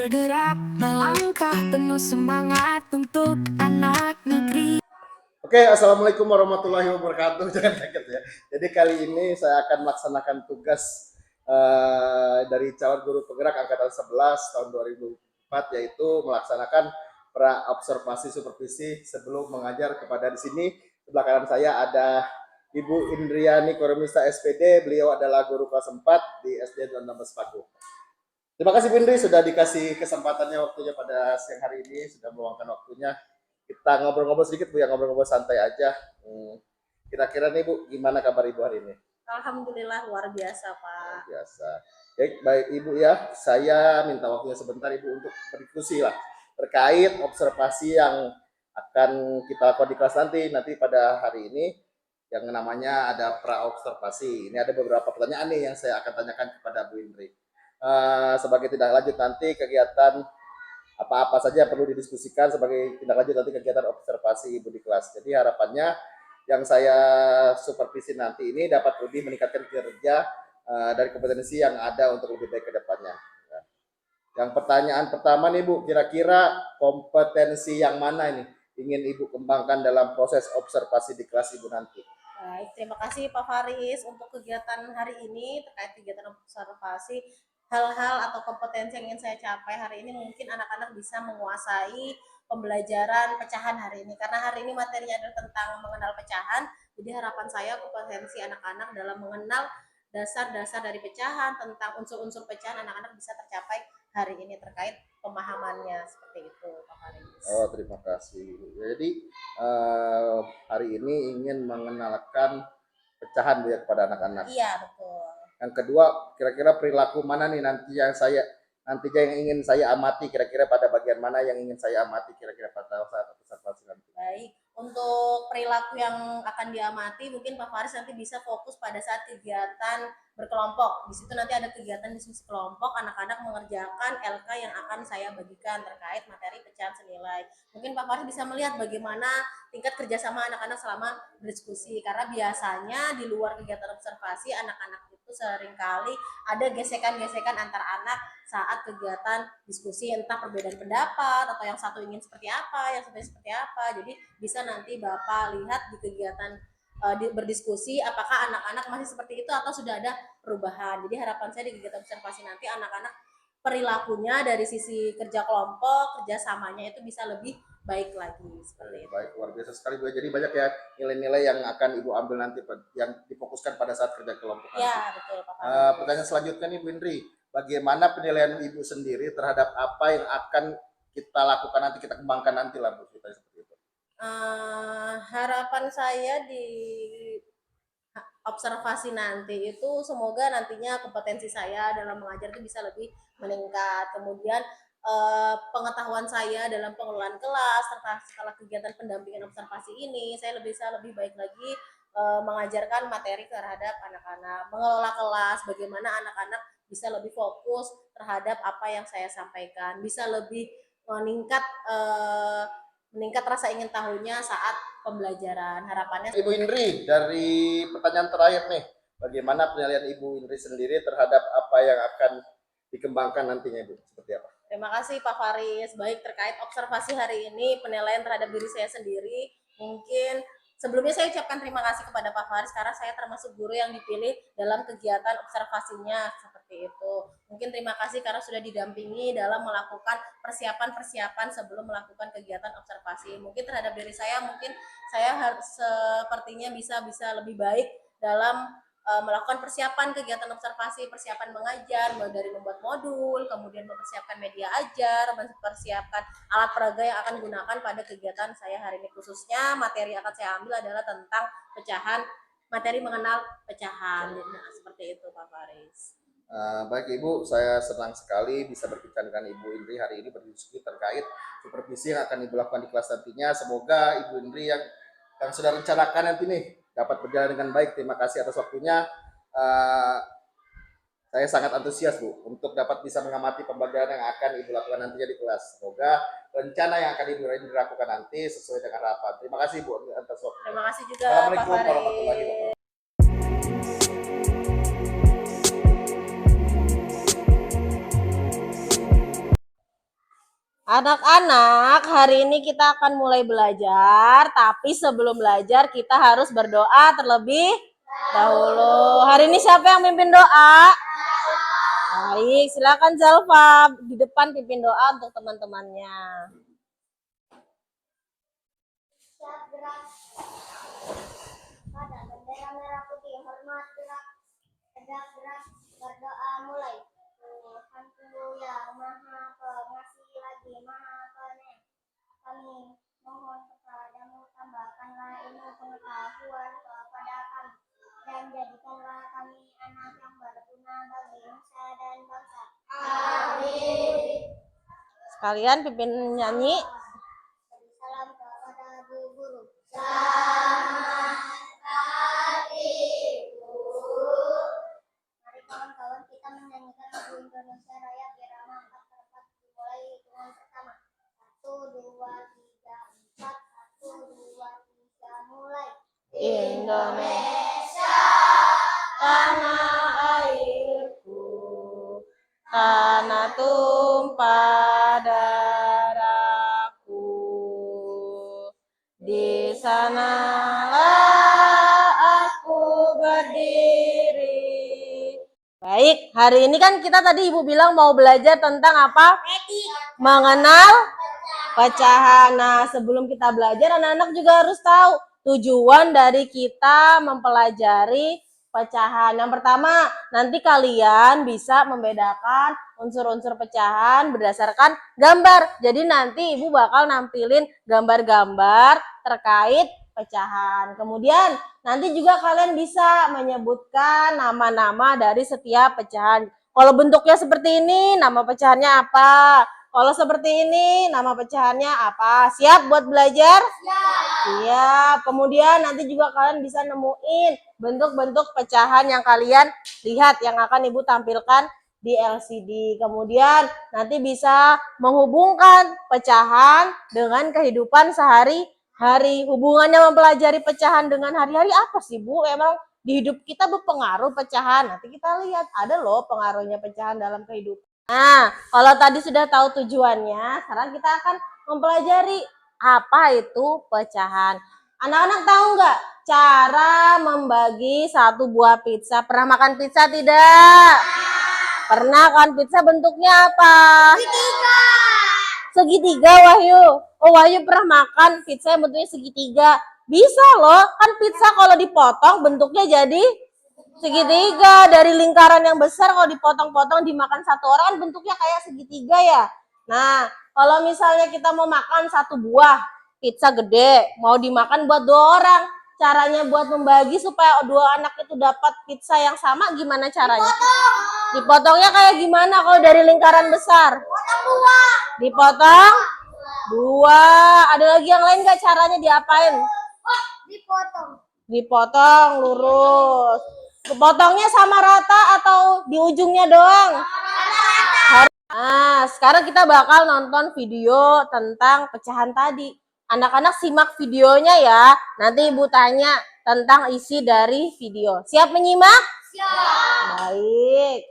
bergerak melangkah penuh semangat untuk anak negeri. Oke, assalamualaikum warahmatullahi wabarakatuh. Jangan kaget ya. Jadi kali ini saya akan melaksanakan tugas dari calon guru penggerak angkatan 11 tahun 2004, yaitu melaksanakan pra observasi supervisi sebelum mengajar. Kepada di sini sebelah kanan saya ada Ibu Indriani Koromista SPD. Beliau adalah guru kelas 4 di SD 16 Paku. Terima kasih Bu Indri sudah dikasih kesempatannya waktunya pada siang hari ini, sudah meluangkan waktunya. Kita ngobrol-ngobrol sedikit Bu, ya ngobrol-ngobrol santai aja. Kira-kira nih Bu, gimana kabar Ibu hari ini? Alhamdulillah luar biasa Pak. Luar biasa. Baik Ibu ya, saya minta waktunya sebentar Ibu untuk berdiskusi lah terkait observasi yang akan kita lakukan di kelas nanti pada hari ini, yang namanya ada pra observasi. Ini ada beberapa pertanyaan nih yang saya akan tanyakan kepada Bu Indri. Sebagai tindak lanjut nanti kegiatan apa-apa saja perlu didiskusikan sebagai tindak lanjut nanti kegiatan observasi Ibu di kelas. Jadi harapannya yang saya supervisi nanti ini dapat lebih meningkatkan kinerja dari kompetensi yang ada untuk lebih baik ke depannya. Yang pertanyaan pertama nih Bu, kira-kira kompetensi yang mana ini ingin Ibu kembangkan dalam proses observasi di kelas Ibu nanti? Baik, terima kasih Pak Faris untuk kegiatan hari ini terkait kegiatan observasi. Hal-hal atau kompetensi yang ingin saya capai hari ini, mungkin anak-anak bisa menguasai pembelajaran pecahan hari ini, karena hari ini materinya adalah tentang mengenal pecahan. Jadi harapan saya kompetensi anak-anak dalam mengenal dasar-dasar dari pecahan, tentang unsur-unsur pecahan, anak-anak bisa tercapai hari ini terkait pemahamannya. Seperti itu Pak Faris. Oh, terima kasih. Jadi hari ini ingin mengenalkan pecahan Bu ya kepada anak-anak. Iya, betul. Yang kedua, kira-kira perilaku mana nih nantinya yang ingin saya amati, kira-kira pada bagian mana yang ingin saya amati kira-kira pada saat observasi nanti. Baik, untuk perilaku yang akan diamati mungkin Pak Faris nanti bisa fokus pada saat kegiatan berkelompok. Di situ nanti ada kegiatan diskusi kelompok, anak-anak mengerjakan LK yang akan saya bagikan terkait materi pecahan senilai. Mungkin Pak Faris bisa melihat bagaimana tingkat kerjasama anak-anak selama berdiskusi, karena biasanya di luar kegiatan observasi anak-anak itu seringkali ada gesekan-gesekan antar anak saat kegiatan diskusi, entah perbedaan pendapat atau yang satu ingin seperti apa, yang satu seperti apa. Jadi bisa nanti Bapak lihat di kegiatan berdiskusi apakah anak-anak masih seperti itu atau sudah ada perubahan. Jadi harapan saya di kegiatan observasi nanti anak-anak perilakunya dari sisi kerja kelompok, kerjasamanya itu bisa lebih baik lagi seperti itu. Baik, luar biasa sekali Bu. Jadi banyak ya nilai-nilai yang akan Ibu ambil nanti yang difokuskan pada saat kerja kelompok. Ya, betul Pak. Pertanyaan selanjutnya nih Bu Indri, bagaimana penilaian Ibu sendiri terhadap apa yang akan kita lakukan nanti, kita kembangkan nanti lah Bu, kita seperti itu. Harapan saya di observasi nanti itu semoga nantinya kompetensi saya dalam mengajar itu bisa lebih meningkat. Kemudian pengetahuan saya dalam pengelolaan kelas serta setelah kegiatan pendampingan observasi ini saya bisa lebih baik lagi mengajarkan materi terhadap anak-anak, mengelola kelas, bagaimana anak-anak bisa lebih fokus terhadap apa yang saya sampaikan, bisa lebih meningkat rasa ingin tahunya saat pembelajaran. Harapannya Ibu Indri, dari pertanyaan terakhir nih, bagaimana penilaian Ibu Indri sendiri terhadap apa yang akan dikembangkan nantinya Ibu, seperti apa? Terima kasih Pak Faris. Baik, terkait observasi hari ini, penilaian terhadap diri saya sendiri, mungkin sebelumnya saya ucapkan terima kasih kepada Pak Faris karena saya termasuk guru yang dipilih dalam kegiatan observasinya seperti itu. Mungkin terima kasih karena sudah didampingi dalam melakukan persiapan-persiapan sebelum melakukan kegiatan observasi. Mungkin terhadap diri saya, mungkin saya harus sepertinya bisa lebih baik dalam melakukan persiapan kegiatan observasi, persiapan mengajar, mulai dari membuat modul, kemudian mempersiapkan media ajar, mempersiapkan alat peraga yang akan digunakan pada kegiatan saya hari ini. Khususnya materi yang akan saya ambil adalah tentang pecahan, materi mengenal pecahan. Nah, seperti itu Pak Faris. Baik Ibu, saya senang sekali bisa berbincang dengan Ibu Indri hari ini berdiskusi terkait supervisi yang akan Ibu lakukan di kelas nantinya. Semoga Ibu Indri yang sudah rencanakan nanti nih dapat berjalan dengan baik. Terima kasih atas waktunya. Saya sangat antusias Bu untuk dapat bisa mengamati pembelajaran yang akan Ibu lakukan nantinya di kelas. Semoga rencana yang akan Ibu lakukan nanti sesuai dengan harapan. Terima kasih Bu atas waktu. Terima kasih juga Assalamualaikum Pak Faris. warahmatullahi wabarakatuh. Anak-anak, hari ini kita akan mulai belajar, tapi sebelum belajar kita harus berdoa terlebih dahulu. Hari ini siapa yang pimpin doa? Baik, silakan Zalfa di depan pimpin doa untuk teman-temannya. Pada bendera merah putih, hormat gerak, tegak gerak, berdoa mulai. Tuhanku yang maha pengasih lagi maha penyayang, kami mohon kepadamu tambahkanlah ilmu pengetahuan kepada kami dan jadikanlah kami anak yang berguna bagi nusa dan bangsa. Amin. Sekalian pimpin nyanyi. Salam kepada Bu Guru. Mari kawan-kawan kita menyanyikan lagu Indonesia Raya Birama 4/4 dimulai hitungan pertama. 1, 2, 3, 4. 1, 2, 3 mulai. Indonesia, tanah airku, tanah tumpah darahku. Di sanalah aku berdiri. Baik, hari ini kan kita tadi Ibu bilang mau belajar tentang apa? Mengenal pecahan. Nah, sebelum kita belajar, anak-anak juga harus tahu tujuan dari kita mempelajari pecahan. Yang pertama, nanti kalian bisa membedakan unsur-unsur pecahan berdasarkan gambar. Jadi nanti Ibu bakal nampilin gambar-gambar terkait pecahan. Kemudian nanti juga kalian bisa menyebutkan nama-nama dari setiap pecahan. Kalau bentuknya seperti ini, nama pecahannya apa? Kalau seperti ini, nama pecahannya apa? Siap buat belajar? Siap. Kemudian nanti juga kalian bisa nemuin bentuk-bentuk pecahan yang kalian lihat yang akan Ibu tampilkan di LCD. Kemudian nanti bisa menghubungkan pecahan dengan kehidupan sehari-hari. Hubungannya mempelajari pecahan dengan hari-hari apa sih, Bu? Emang di hidup kita berpengaruh pecahan. Nanti kita lihat ada loh pengaruhnya pecahan dalam kehidupan. Nah, kalau tadi sudah tahu tujuannya, sekarang kita akan mempelajari apa itu pecahan. Anak-anak tahu nggak cara membagi satu buah pizza? Pernah makan pizza tidak? Pernah kan? Pizza bentuknya apa? Segitiga. Segitiga, Wahyu. Oh, Wahyu pernah makan pizza yang bentuknya segitiga. Bisa loh, kan pizza kalau dipotong bentuknya jadi segitiga. Dari lingkaran yang besar kalau dipotong-potong dimakan satu orang kan bentuknya kayak segitiga ya. Nah, kalau misalnya kita mau makan satu buah pizza gede, mau dimakan buat 2 orang, caranya buat membagi supaya 2 anak itu dapat pizza yang sama gimana caranya? Dipotongnya kayak gimana kalau dari lingkaran besar? Dipotong 2. Ada lagi yang lain nggak caranya diapain? Dipotong lurus. Potongnya sama rata atau di ujungnya doang? Nah, sekarang kita bakal nonton video tentang pecahan tadi. Anak-anak simak videonya ya. Nanti Ibu tanya tentang isi dari video. Siap menyimak? Siap. Baik.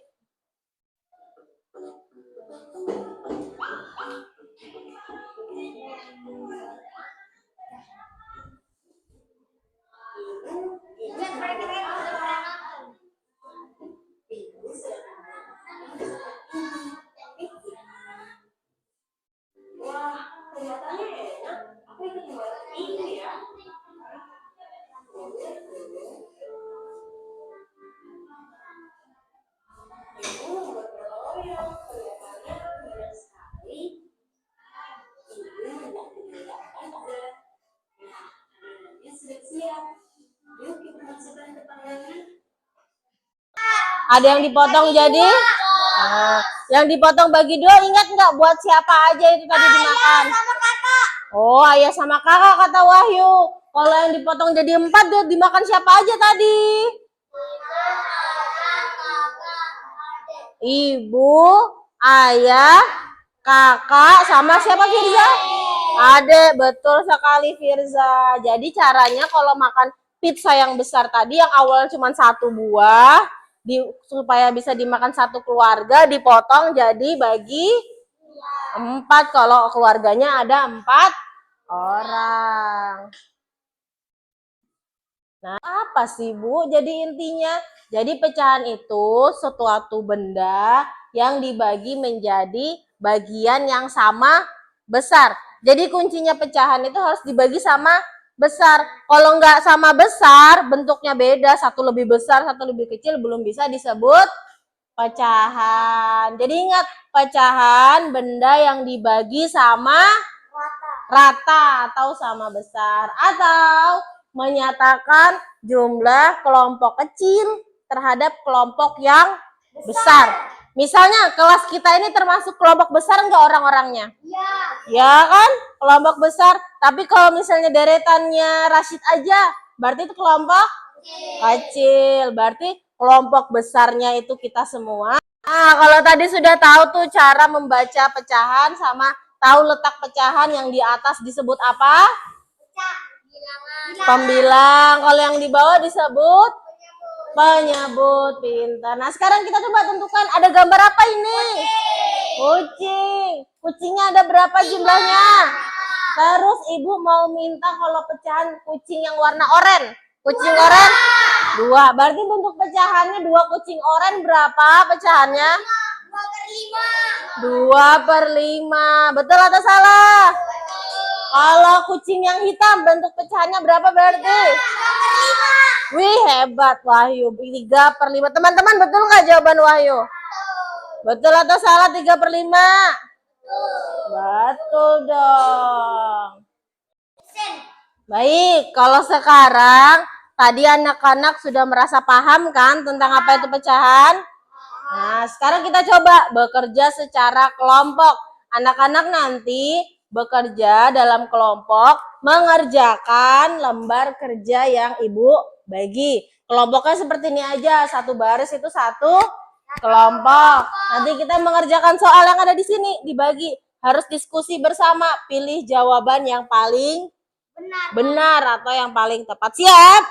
Ada yang dipotong jadi? Nah, yang dipotong bagi 2 ingat nggak buat siapa aja itu tadi dimakan? Sama kakak. Oh, ayah sama kakak kata Wahyu. Kalau yang dipotong jadi 4 dia dimakan siapa aja tadi? Ibu, ayah, kakak, sama siapa Firza? Adek, betul sekali Firza. Jadi caranya kalau makan pizza yang besar tadi yang awalnya cuma 1 buah, supaya bisa dimakan satu keluarga, dipotong jadi bagi 4 kalau keluarganya ada 4 orang. Nah, apa sih Bu? Jadi intinya, jadi pecahan itu suatu benda yang dibagi menjadi bagian yang sama besar. Jadi kuncinya pecahan itu harus dibagi sama besar. Kalau nggak sama besar, bentuknya beda, satu lebih besar, satu lebih kecil, belum bisa disebut pecahan. Jadi ingat, pecahan benda yang dibagi sama rata atau sama besar, atau menyatakan jumlah kelompok kecil terhadap kelompok yang besar. Misalnya kelas kita ini termasuk kelompok besar enggak orang-orangnya? Iya. Ya kan? Kelompok besar. Tapi kalau misalnya deretannya Rashid aja, berarti itu kelompok kecil. Berarti kelompok besarnya itu kita semua. Nah, kalau tadi sudah tahu tuh cara membaca pecahan sama tahu letak pecahan, yang di atas disebut apa? Pembilang. Kalau yang di bawah disebut penyebut. Pintar. Nah, sekarang kita coba tentukan ada gambar apa ini? Kucing. Kucingnya ada berapa jumlahnya? Terus ibu mau minta kalau pecahan kucing yang warna oranye. Kucing oranye 2. Berarti bentuk pecahannya 2 kucing oranye berapa pecahannya? 2/5. Betul atau salah? Kalau kucing yang hitam bentuk pecahannya berapa berarti? Wih, hebat Wahyu. 3/5. Teman-teman, betul nggak jawaban Wahyu? Betul atau salah 3/5? Betul dong. Baik, kalau sekarang tadi anak-anak sudah merasa paham kan tentang apa itu pecahan? Nah, sekarang kita coba bekerja secara kelompok. Anak-anak nanti bekerja dalam kelompok mengerjakan lembar kerja yang ibu bagi. Kelompoknya seperti ini aja, satu baris itu satu kelompok. Nanti kita mengerjakan soal yang ada di sini, dibagi. Harus diskusi bersama, pilih jawaban yang paling benar atau yang paling tepat. Siap?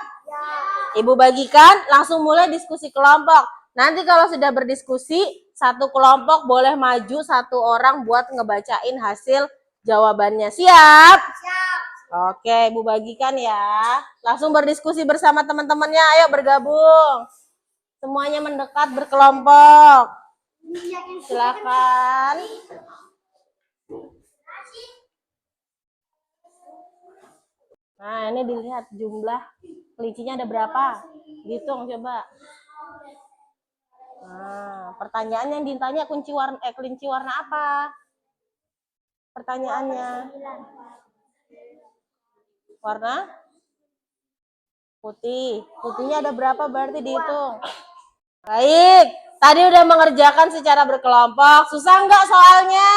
Ibu bagikan, langsung mulai diskusi kelompok. Nanti kalau sudah berdiskusi, satu kelompok boleh maju satu orang buat ngebacain hasil jawabannya. Siap? Oke, Ibu bagikan ya. Langsung berdiskusi bersama teman-temannya. Ayo bergabung. Semuanya mendekat berkelompok. Silakan. Nah, ini dilihat jumlah kelincinya ada berapa. Hitung coba. Nah, pertanyaan yang ditanya kelinci warna apa? Pertanyaannya. Warna putih. Putihnya ada berapa berarti dihitung. Baik, tadi udah mengerjakan secara berkelompok. Susah nggak soalnya?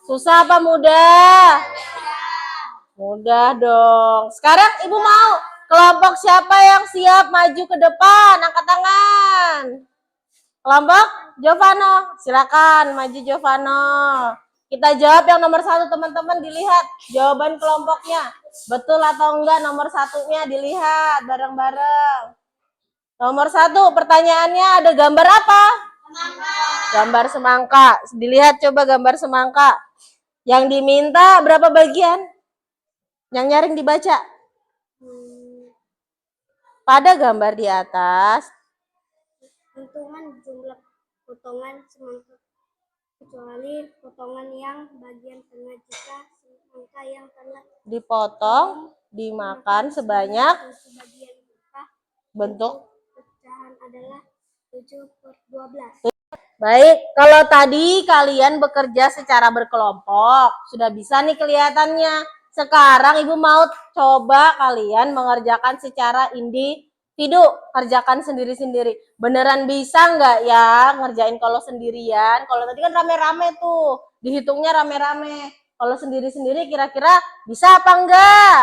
Susah apa mudah? Mudah dong. Sekarang ibu mau kelompok siapa yang siap maju ke depan? Angkat tangan. Kelompok Jovano, silakan maju Jovano. Kita jawab yang nomor 1, teman-teman. Dilihat jawaban kelompoknya. Betul atau enggak nomor 1-nya, dilihat bareng-bareng. Nomor 1, pertanyaannya ada gambar apa? Semangka. Gambar semangka. Dilihat coba gambar semangka. Yang diminta berapa bagian? Yang nyaring dibaca. Pada gambar di atas, Hitungan jumlah potongan semangka kecuali potongan yang bagian tengah. Jika semangka yang telah dipotong, dimakan sebanyak sebagian besar, bentuk. pecahan adalah 7/12. Baik, kalau tadi kalian bekerja secara berkelompok, sudah bisa nih kelihatannya. Sekarang ibu mau coba kalian mengerjakan secara individu, kerjakan sendiri-sendiri. Beneran bisa nggak ya ngerjain kalau sendirian? Kalau tadi kan rame-rame tuh, dihitungnya rame-rame. Kalau sendiri-sendiri kira-kira bisa apa enggak?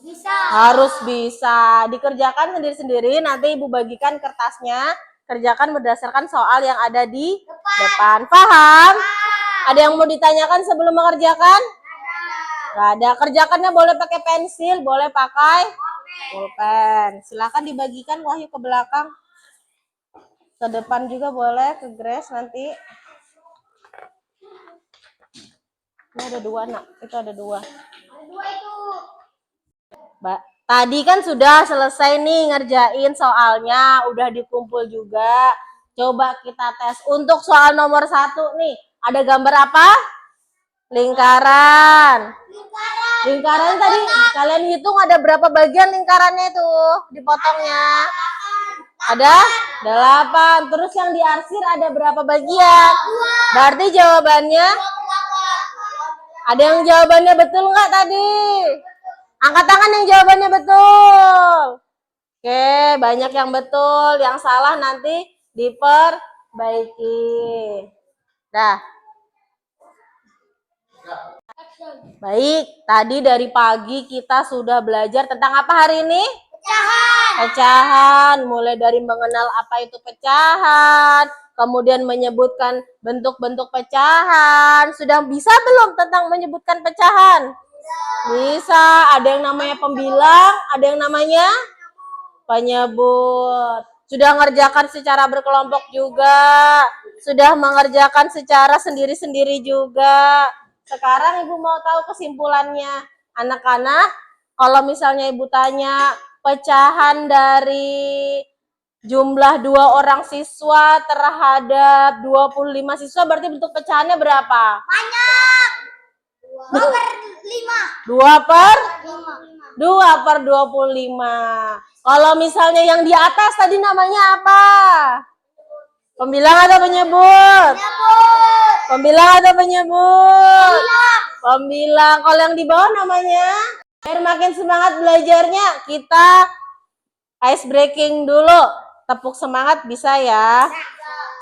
Bisa. Harus bisa. Dikerjakan sendiri-sendiri, nanti ibu bagikan kertasnya. Kerjakan berdasarkan soal yang ada di depan. Paham? Ada yang mau ditanyakan sebelum mengerjakan? Nggak ada. Kerjakannya boleh pakai pensil, boleh pakai pulpen. Silakan dibagikan Wahyu ke belakang. Ke depan juga boleh, ke Grace nanti. Ini ada 2, nak. Itu ada 2. Ada 2 itu. Mbak, tadi kan sudah selesai nih ngerjain soalnya, udah dikumpul juga. Coba kita tes untuk soal nomor 1 nih. Ada gambar apa? Lingkaran. Lingkaran tadi kalian hitung ada berapa bagian lingkarannya itu dipotongnya? Ada 8. Terus yang diarsir ada berapa bagian? Berarti jawabannya ada yang jawabannya betul nggak tadi? Angkat tangan yang jawabannya betul. Oke, banyak yang betul. Yang salah nanti diperbaiki. Dah. Baik, tadi dari pagi kita sudah belajar tentang apa hari ini? Pecahan. Mulai dari mengenal apa itu pecahan, kemudian menyebutkan bentuk-bentuk pecahan. Sudah bisa belum tentang menyebutkan pecahan? Bisa. Ada yang namanya pembilang, ada yang namanya penyebut. Sudah mengerjakan secara berkelompok juga. Sudah mengerjakan secara sendiri-sendiri juga. Sekarang Ibu mau tahu kesimpulannya. Anak-anak, kalau misalnya Ibu tanya pecahan dari jumlah 2 orang siswa terhadap 25 siswa, berarti bentuk pecahannya berapa? Banyak. 2 per 5. 2 per 5. 2 per 25. Kalau misalnya yang di atas tadi namanya apa? Pembilang atau penyebut? Pembilang atau penyebut? Pembilang. Kalau yang di bawah namanya? Biar makin semangat belajarnya, kita ice breaking dulu. Tepuk semangat bisa ya?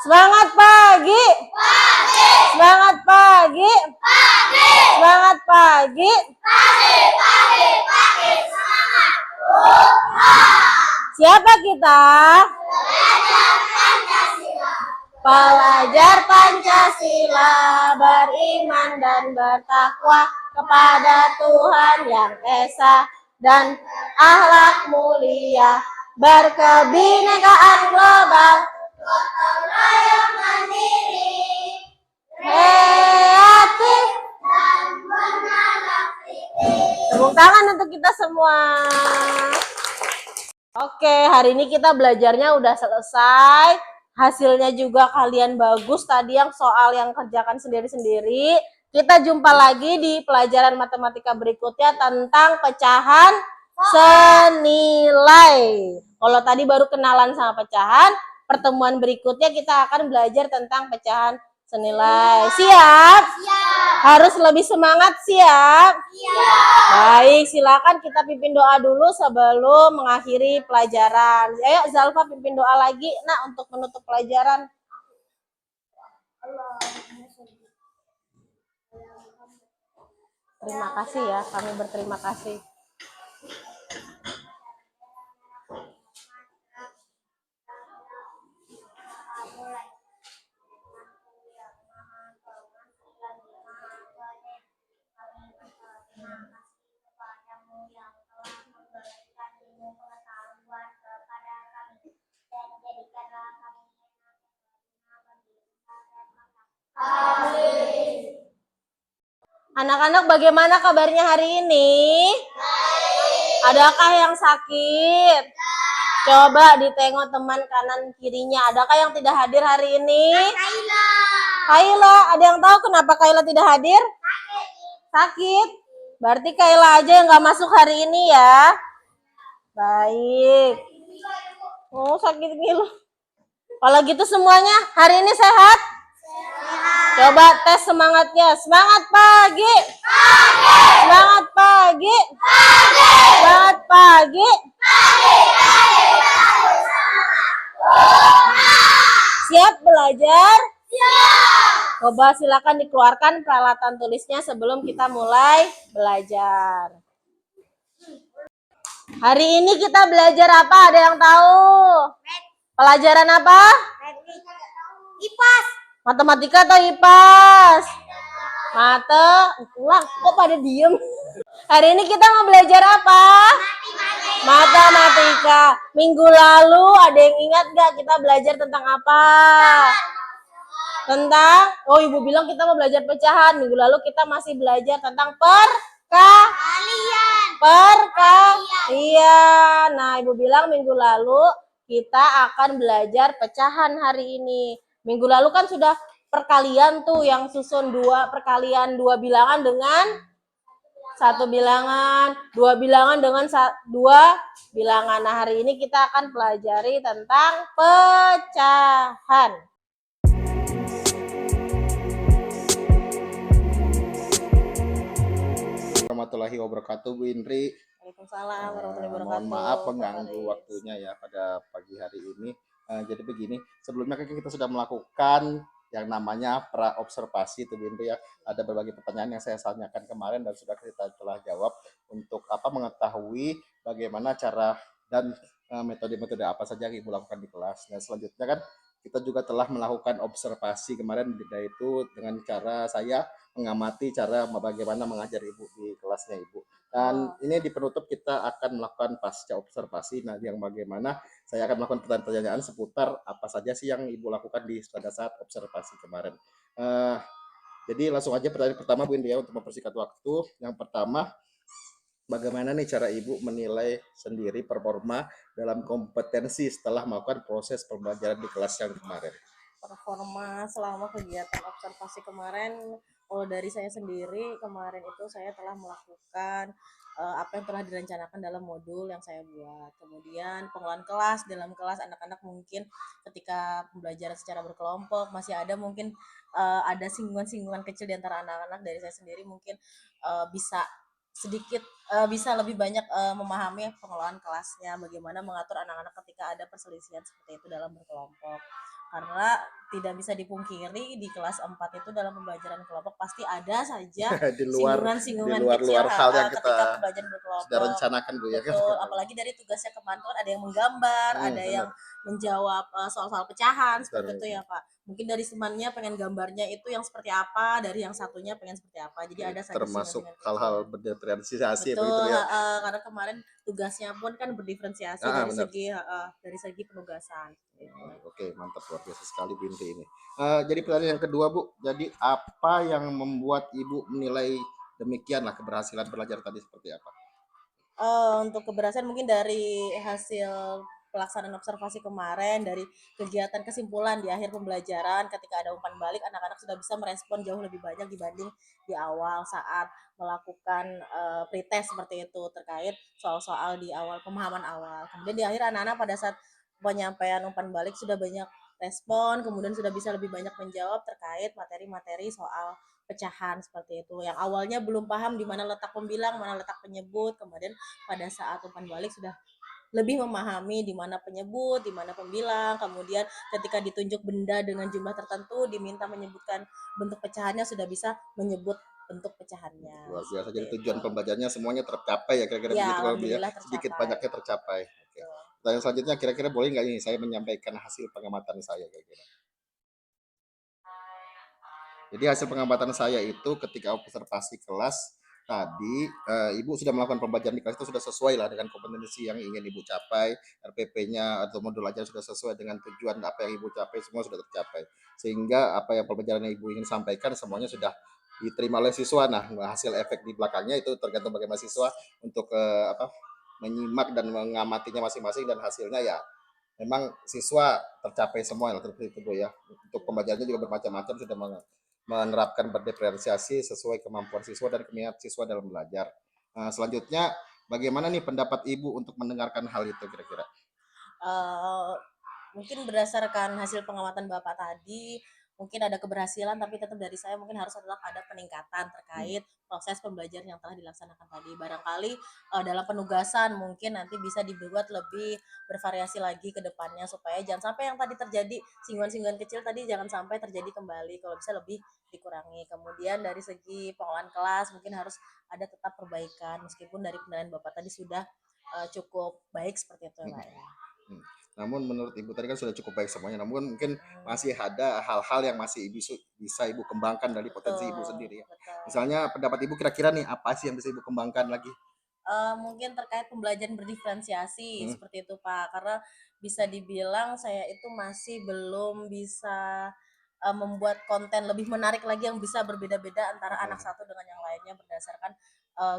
Semangat pagi. Semangat pagi. Semangat pagi. Siapa kita? Pelajar Pancasila, beriman dan bertakwa kepada Tuhan Yang Esa dan akhlak mulia, berkebinekaan global, gotong royong mandiri, kreatif dan menarik. Tepuk tangan untuk kita semua. Oke, hari ini kita belajarnya udah selesai. Hasilnya juga kalian bagus tadi yang soal yang kerjakan sendiri-sendiri. Kita jumpa lagi di pelajaran matematika berikutnya tentang pecahan senilai. Kalau tadi baru kenalan sama pecahan, pertemuan berikutnya kita akan belajar tentang pecahan senilai. Siap? Harus lebih semangat, siap? Baik, silakan kita pimpin doa dulu sebelum mengakhiri pelajaran. Ayo Zalfa pimpin doa lagi, nak, untuk menutup pelajaran. Terima kasih ya, kami berterima kasih. Anak-anak, bagaimana kabarnya hari ini? Adakah yang sakit? Coba ditengok teman kanan kirinya. Adakah yang tidak hadir hari ini? Kaila. Ada yang tahu kenapa Kaila tidak hadir? Sakit. Berarti Kaila aja yang nggak masuk hari ini ya. Baik. Oh, sakit ngilu. Kalau gitu semuanya hari ini sehat? Coba tes semangatnya. Semangat pagi. Semangat pagi. Semangat pagi. Siap belajar? Coba silakan dikeluarkan peralatan tulisnya sebelum kita mulai belajar. Hari ini kita belajar apa? Ada yang tahu? Pelajaran apa? IPAS. Matematika atau IPAS? Ulang, kok pada diem? Hari ini kita mau belajar apa? Matematika. Minggu lalu ada yang ingat gak kita belajar tentang apa? Tentang, oh ibu bilang kita mau belajar pecahan. Minggu lalu kita masih belajar tentang perkalian. Nah ibu bilang minggu lalu kita akan belajar pecahan hari ini. Minggu lalu kan sudah perkalian tuh yang susun perkalian dua bilangan dengan satu bilangan, dua bilangan dengan dua bilangan. Nah hari ini kita akan pelajari tentang pecahan. Warahmatullahi wabarakatuh, Bu Indri. Waalaikumsalam warahmatullahi wabarakatuh. Mohon maaf Pak mengganggu Faris. waktunya ya pada pagi hari ini. Jadi begini, sebelumnya kan kita sudah melakukan yang namanya pra-observasi tuh Bu Indri ya. Ada berbagai pertanyaan yang saya tanyakan kemarin dan sudah kita telah jawab untuk mengetahui bagaimana cara dan metode-metode apa saja yang Ibu lakukan di kelas. Dan selanjutnya kan kita juga telah melakukan observasi kemarin, yaitu dengan cara saya mengamati cara bagaimana mengajar Ibu di kelasnya Ibu. Dan ini di penutup kita akan melakukan pasca observasi, nah yang bagaimana saya akan melakukan pertanyaan-pertanyaan seputar apa saja sih yang Ibu lakukan pada saat observasi kemarin. Jadi langsung aja pertanyaan pertama Bu Indri ya, untuk mempersingkat waktu. Yang pertama, bagaimana nih cara Ibu menilai sendiri performa dalam kompetensi setelah melakukan proses pembelajaran di kelas yang kemarin? Performa selama kegiatan observasi kemarin, kalau dari saya sendiri kemarin itu saya telah melakukan apa yang telah direncanakan dalam modul yang saya buat. Kemudian pengelolaan kelas, dalam kelas anak-anak mungkin ketika pembelajaran secara berkelompok masih ada mungkin ada singgungan-singgungan kecil di antara anak-anak. Dari saya sendiri mungkin bisa sedikit bisa lebih banyak memahami pengelolaan kelasnya, bagaimana mengatur anak-anak ketika ada perselisihan seperti itu dalam berkelompok. Karena tidak bisa dipungkiri di kelas 4 itu dalam pembelajaran kelompok pasti ada saja di luar singgungan kecil hal yang kita ketika pembelajaran sudah berkelompok. rencanakan Bu ya. Betul, apalagi dari tugasnya kemarin tuh ada yang menggambar, ada yang menjawab soal-soal pecahan seperti itu ya Pak. Mungkin dari temannya pengen gambarnya itu yang seperti apa, dari yang satunya pengen seperti apa. Jadi ada saja termasuk singgungan kecil. hal-hal berdiferensiasi begitu Betul, ya. karena kemarin tugasnya pun kan berdiferensiasi Benar. dari segi penugasan. Oke, mantap, luar biasa sekali Bu Indri ini. Jadi pertanyaan yang kedua Bu, jadi apa yang membuat Ibu menilai demikianlah keberhasilan belajar tadi seperti apa? Untuk keberhasilan mungkin dari hasil pelaksanaan observasi kemarin, dari kegiatan kesimpulan di akhir pembelajaran ketika ada umpan balik, anak-anak sudah bisa merespon jauh lebih banyak dibanding di awal saat melakukan pretest seperti itu terkait soal-soal di awal, pemahaman awal. Kemudian di akhir anak-anak pada saat penyampaian umpan balik sudah banyak respon, kemudian sudah bisa lebih banyak menjawab terkait materi-materi soal pecahan seperti itu. Yang awalnya belum paham di mana letak pembilang, mana letak penyebut, kemudian pada saat umpan balik sudah lebih memahami di mana penyebut, di mana pembilang, kemudian ketika ditunjuk benda dengan jumlah tertentu diminta menyebutkan bentuk pecahannya sudah bisa menyebut bentuk pecahannya. Luar biasa, jadi tujuan pembelajarannya semuanya tercapai ya kira-kira begitu kalau ya, sedikit banyaknya tercapai. Oke. Pertanyaan selanjutnya, kira-kira boleh nggak ini saya menyampaikan hasil pengamatan saya kira-kira? Jadi hasil pengamatan saya itu ketika observasi kelas tadi, Ibu sudah melakukan pembelajaran di kelas itu sudah sesuai lah dengan kompetensi yang ingin Ibu capai, RPP-nya atau modul ajar sudah sesuai dengan tujuan apa yang Ibu capai, semua sudah tercapai. Sehingga apa yang pembelajaran yang Ibu ingin sampaikan semuanya sudah diterima oleh siswa. Nah, hasil efek di belakangnya itu tergantung bagaimana siswa untuk menyimak dan mengamatinya masing-masing, dan hasilnya ya memang siswa tercapai semua seperti itu Bu ya. Untuk pembelajarannya juga bermacam-macam, sudah menerapkan berdiferensiasi sesuai kemampuan siswa dan minat siswa dalam belajar. Selanjutnya, bagaimana nih pendapat Ibu untuk mendengarkan hal itu kira-kira? Mungkin berdasarkan hasil pengamatan Bapak tadi, mungkin ada keberhasilan, tapi tetap dari saya mungkin harus tetap ada peningkatan terkait proses pembelajaran yang telah dilaksanakan tadi. Barangkali dalam penugasan mungkin nanti bisa dibuat lebih bervariasi lagi ke depannya, supaya jangan sampai yang tadi terjadi singgungan-singgungan kecil tadi jangan sampai terjadi kembali, kalau bisa lebih dikurangi. Kemudian dari segi pengelolaan kelas mungkin harus ada tetap perbaikan, meskipun dari penilaian Bapak tadi sudah cukup baik seperti itu Pak ya. Namun menurut Ibu tadi kan sudah cukup baik semuanya, namun mungkin masih ada hal-hal yang masih bisa Ibu kembangkan dari potensi Ibu sendiri ya. Misalnya pendapat Ibu kira-kira nih apa sih yang bisa Ibu kembangkan lagi? Mungkin terkait pembelajaran berdiferensiasi seperti itu Pak, karena bisa dibilang saya itu masih belum bisa membuat konten lebih menarik lagi yang bisa berbeda-beda antara anak satu dengan yang lainnya berdasarkan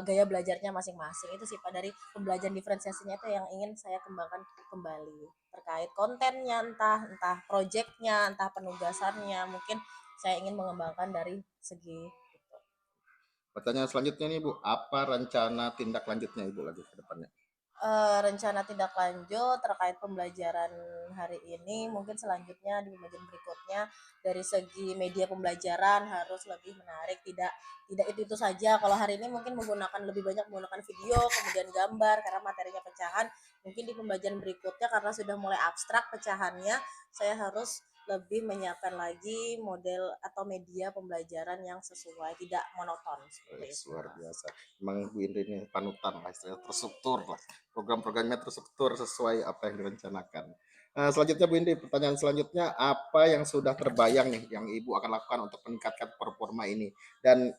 gaya belajarnya masing-masing. Itu sih Pak, dari pembelajaran diferensiasinya itu yang ingin saya kembangkan kembali terkait kontennya, entah proyeknya, entah penugasannya, mungkin saya ingin mengembangkan dari segi itu. Pertanyaan selanjutnya nih Bu, apa rencana tindak lanjutnya Ibu lagi ke depannya? Rencana tindak lanjut terkait pembelajaran hari ini, mungkin selanjutnya di pembelajaran berikutnya dari segi media pembelajaran harus lebih menarik, tidak itu saja. Kalau hari ini mungkin lebih banyak menggunakan video, kemudian gambar karena materinya pecahan. Mungkin di pembelajaran berikutnya karena sudah mulai abstrak pecahannya, saya harus lebih menyiapkan lagi model atau media pembelajaran yang sesuai, tidak monoton seperti itu. Luar biasa. Memang Bu Indri ini panutan lah, istilahnya terstruktur lah. Program-programnya terstruktur sesuai apa yang direncanakan. Selanjutnya Bu Indri, pertanyaan selanjutnya, apa yang sudah terbayang nih yang Ibu akan lakukan untuk meningkatkan performa ini? Dan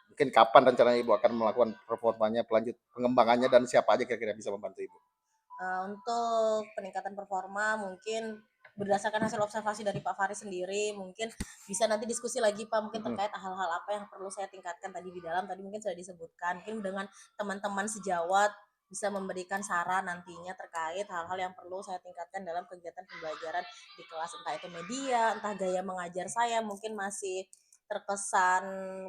mungkin kapan rencananya Ibu akan melakukan performanya, pengembangannya, dan siapa aja kira-kira bisa membantu Ibu? Untuk peningkatan performa mungkin berdasarkan hasil observasi dari Pak Faris sendiri, mungkin bisa nanti diskusi lagi Pak, mungkin terkait hal-hal apa yang perlu saya tingkatkan tadi di dalam, tadi mungkin sudah disebutkan, mungkin dengan teman-teman sejawat bisa memberikan saran nantinya terkait hal-hal yang perlu saya tingkatkan dalam kegiatan pembelajaran di kelas, entah itu media, entah gaya mengajar saya mungkin masih terkesan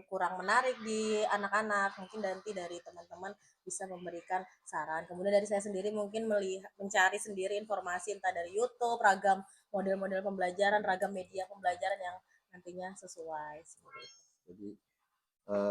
kurang menarik di anak-anak, mungkin nanti dari teman-teman bisa memberikan saran. Kemudian dari saya sendiri mungkin mencari sendiri informasi entah dari YouTube, ragam model-model pembelajaran, ragam media pembelajaran yang nantinya sesuai seperti itu. Jadi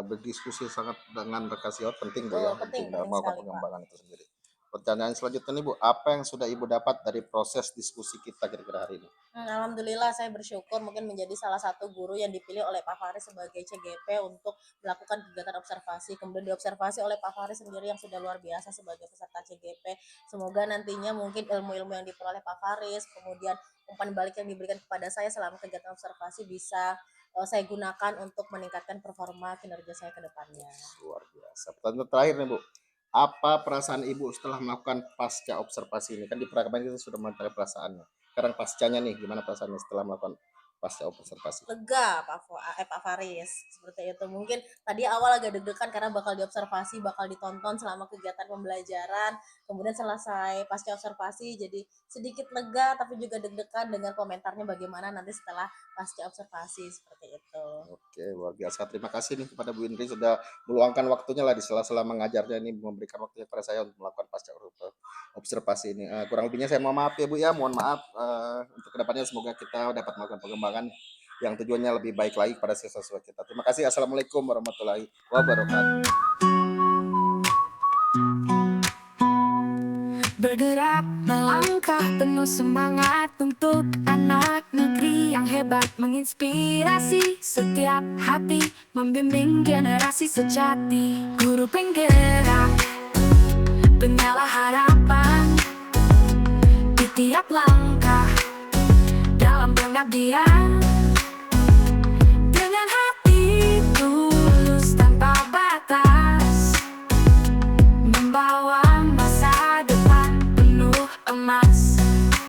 berdiskusi sangat dengan rekan sejawat penting Bu ya, Penting dalam sekali, melakukan Pak. pengembangan itu sendiri. Pertanyaan selanjutnya nih Bu, apa yang sudah Ibu dapat dari proses diskusi kita kira-kira hari ini? Alhamdulillah saya bersyukur mungkin menjadi salah satu guru yang dipilih oleh Pak Faris sebagai CGP untuk melakukan kegiatan observasi. Kemudian diobservasi oleh Pak Faris sendiri yang sudah luar biasa sebagai peserta CGP. Semoga nantinya mungkin ilmu-ilmu yang diperoleh Pak Faris, kemudian umpan balik yang diberikan kepada saya selama kegiatan observasi bisa saya gunakan untuk meningkatkan performa kinerja saya ke depannya. Luar biasa. Pertanyaan terakhir nih Bu, apa perasaan Ibu setelah melakukan pasca observasi ini? Kan di kemarin kita sudah mengetahui perasaannya. Sekarang pascanya nih, gimana perasaannya setelah melakukan pasca observasi? Lega Pak Faris seperti itu. Mungkin tadi awal agak deg-degan karena bakal diobservasi, bakal ditonton selama kegiatan pembelajaran, kemudian selesai pasca observasi jadi sedikit lega tapi juga deg-degan dengan komentarnya bagaimana nanti setelah pasca observasi seperti itu. Oke, luar biasa. Terima kasih nih kepada Bu Indri sudah meluangkan waktunya lah di sela-sela mengajarnya ini, memberikan waktunya kepada saya untuk melakukan pasca observasi ini. Kurang lebihnya saya mohon maaf ya Bu ya, mohon maaf. Untuk kedepannya semoga kita dapat melakukan pengembangan yang tujuannya lebih baik lagi pada siswa-siswa kita. Terima kasih. Assalamualaikum warahmatullahi wabarakatuh. Bergerak melangkah penuh semangat untuk anak negeri yang hebat, menginspirasi setiap hati, membimbing generasi sejati. Guru penggerak, penyala harapan di tiap langkah dalam pengabdian.